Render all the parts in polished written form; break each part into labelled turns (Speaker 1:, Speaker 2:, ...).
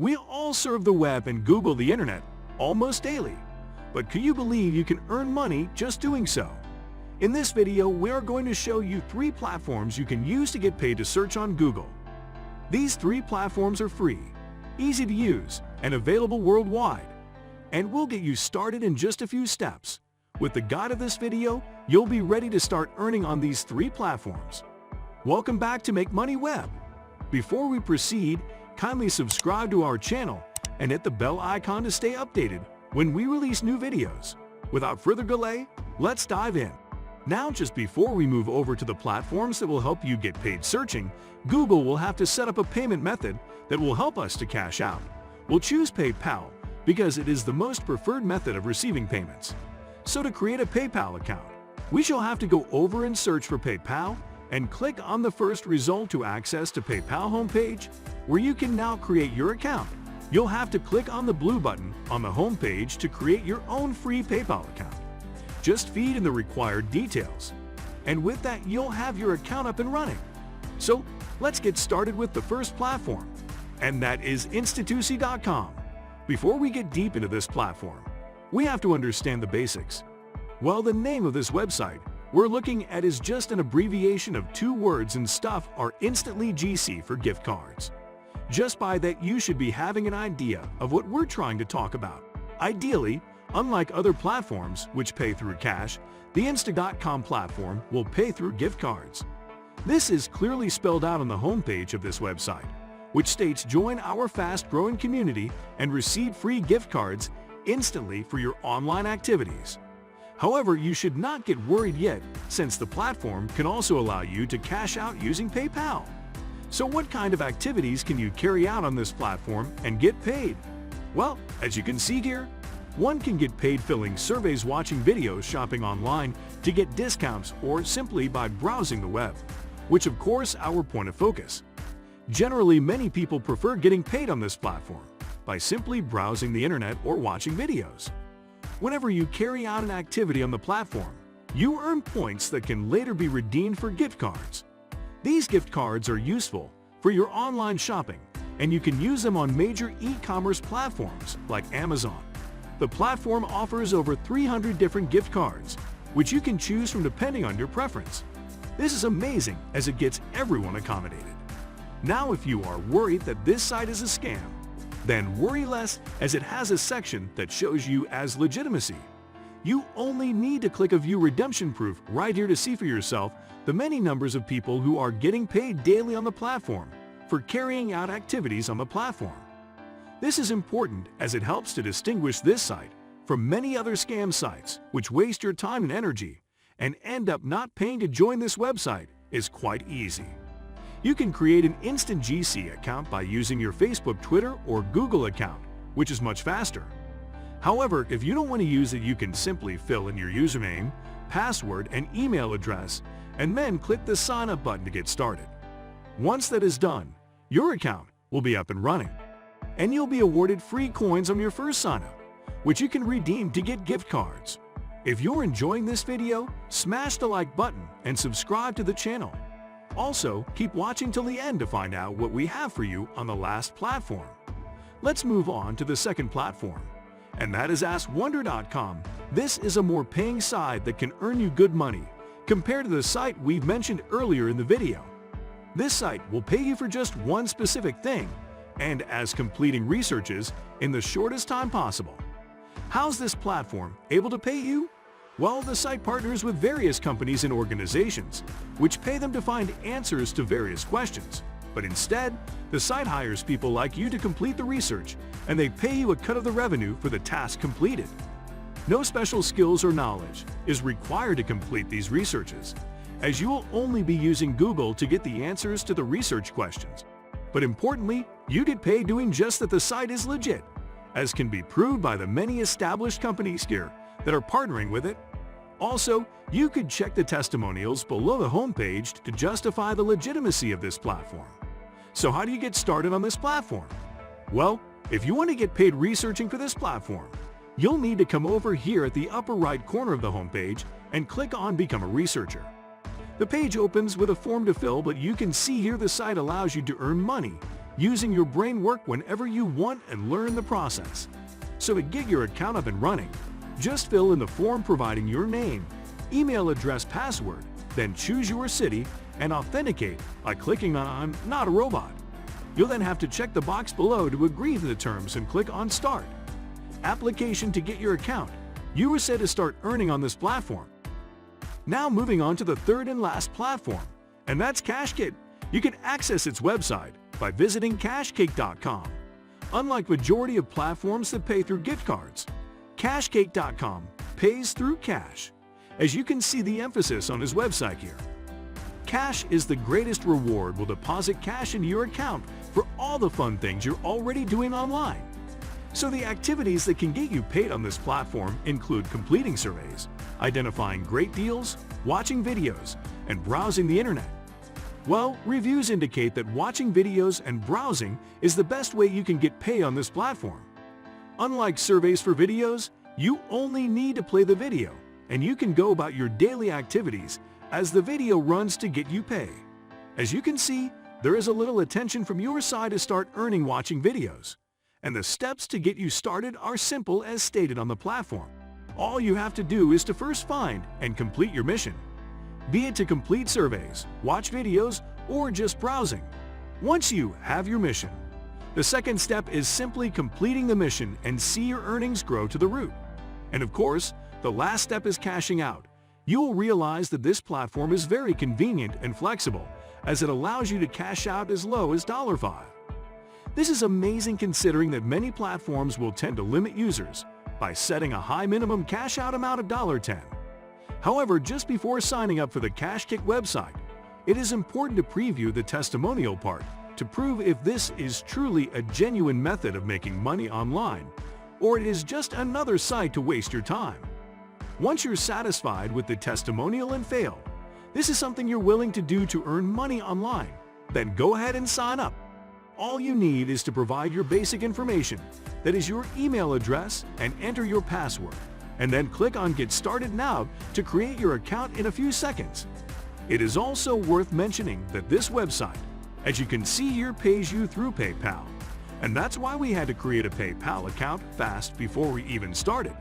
Speaker 1: We all surf the web and Google the internet almost daily. But can you believe you can earn money just doing so? In this video, we are going to show you 3 platforms you can use to get paid to search on Google. These 3 platforms are free, easy to use, and available worldwide. And we'll get you started in just a few steps. With the guide of this video, you'll be ready to start earning on these 3 platforms. Welcome back to Make Money Web. Before we proceed, kindly subscribe to our channel and hit the bell icon to stay updated when we release new videos. Without further delay, let's dive in. Now, just before we move over to the platforms that will help you get paid searching, Google will have to set up a payment method that will help us to cash out. We'll choose PayPal because it is the most preferred method of receiving payments. So to create a PayPal account, we shall have to go over and search for PayPal and click on the first result to access to PayPal homepage, where you can now create your account. You'll have to click on the blue button on the homepage to create your own free PayPal account. Just feed in the required details, and with that you'll have your account up and running. So let's get started with the first platform, and that is Institusi.com. Before we get deep into this platform, we have to understand the basics. Well, the name of this website we're looking at is just an abbreviation of 2 words, and stuff are instantly GC for gift cards. Just by that, you should be having an idea of what we're trying to talk about. Ideally, unlike other platforms which pay through cash, the Insta.com platform will pay through gift cards. This is clearly spelled out on the homepage of this website, which states join our fast-growing community and receive free gift cards instantly for your online activities. However, you should not get worried yet, since the platform can also allow you to cash out using PayPal. So what kind of activities can you carry out on this platform and get paid? Well, as you can see here, one can get paid filling surveys, watching videos, shopping online to get discounts, or simply by browsing the web, which of course our point of focus. Generally, many people prefer getting paid on this platform by simply browsing the internet or watching videos. Whenever you carry out an activity on the platform, you earn points that can later be redeemed for gift cards. These gift cards are useful for your online shopping, and you can use them on major e-commerce platforms like Amazon. The platform offers over 300 different gift cards, which you can choose from depending on your preference. This is amazing as it gets everyone accommodated. Now, if you are worried that this site is a scam, then worry less, as it has a section that shows you as legitimacy. You only need to click a view redemption proof right here to see for yourself the many numbers of people who are getting paid daily on the platform for carrying out activities on the platform. This is important as it helps to distinguish this site from many other scam sites which waste your time and energy and end up not paying to join. This website is quite easy. You can create an instant GC account by using your Facebook, Twitter, or Google account, which is much faster. However, if you don't want to use it, you can simply fill in your username, password, and email address, and then click the sign up button to get started. Once that is done, your account will be up and running, and you'll be awarded free coins on your first sign up, which you can redeem to get gift cards. If you're enjoying this video, smash the like button and subscribe to the channel. Also, keep watching till the end to find out what we have for you on the last platform. Let's move on to the second platform, and that is AskWigg.com. This is a more paying site that can earn you good money compared to the site we've mentioned earlier in the video. This site will pay you for just one specific thing, and as completing researches in the shortest time possible. How's this platform able to pay you? Well, the site partners with various companies and organizations, which pay them to find answers to various questions. But instead, the site hires people like you to complete the research, and they pay you a cut of the revenue for the task completed. No special skills or knowledge is required to complete these researches, as you will only be using Google to get the answers to the research questions. But importantly, you get paid doing just that. The site is legit, as can be proved by the many established companies here that are partnering with it. Also, you could check the testimonials below the homepage to justify the legitimacy of this platform. So how do you get started on this platform? Well, if you want to get paid researching for this platform, you'll need to come over here at the upper right corner of the homepage and click on Become a Researcher. The page opens with a form to fill, but you can see here the site allows you to earn money using your brain work whenever you want and learn the process. So to get your account up and running, just fill in the form providing your name, email address, password, then choose your city and authenticate by clicking on "I'm not a robot." You'll then have to check the box below to agree to the terms and click on Start. Application to get your account. You are set to start earning on this platform. Now moving on to the third and last platform, and that's Cashkit. You can access its website by visiting Cashkit.com. Unlike majority of platforms that pay through gift cards, Cashkit.com pays through cash. As you can see the emphasis on his website here. Cash is the greatest reward. Will deposit cash into your account for all the fun things you're already doing online. So the activities that can get you paid on this platform include completing surveys, identifying great deals, watching videos, and browsing the internet. Well, reviews indicate that watching videos and browsing is the best way you can get paid on this platform. Unlike surveys for videos, you only need to play the video, and you can go about your daily activities as the video runs to get you pay. As you can see, there is a little attention from your side to start earning watching videos. And the steps to get you started are simple as stated on the platform. All you have to do is to first find and complete your mission, be it to complete surveys, watch videos, or just browsing. Once you have your mission, the second step is simply completing the mission and see your earnings grow to the root. And of course, the last step is cashing out. You will realize that this platform is very convenient and flexible, as it allows you to cash out as low as $5. This is amazing considering that many platforms will tend to limit users by setting a high minimum cash out amount of $10. However, just before signing up for the Cashkit website, it is important to preview the testimonial part to prove if this is truly a genuine method of making money online, or it is just another site to waste your time. Once you're satisfied with the testimonial and failed, this is something you're willing to do to earn money online, then go ahead and sign up. All you need is to provide your basic information, that is your email address, and enter your password, and then click on Get Started Now to create your account in a few seconds. It is also worth mentioning that this website, as you can see here, pays you through PayPal, and that's why we had to create a PayPal account fast before we even started.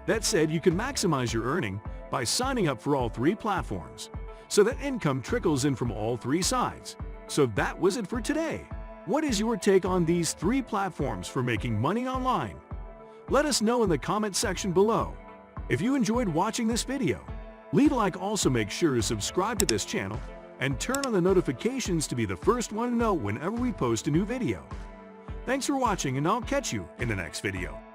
Speaker 1: That said, you can maximize your earning by signing up for all three platforms, so that income trickles in from all three sides. So that was it for today. What is your take on these three platforms for making money online? Let us know in the comment section below. If you enjoyed watching this video, leave a like. Also make sure to subscribe to this channel and turn on the notifications to be the first one to know whenever we post a new video. Thanks for watching, and I'll catch you in the next video.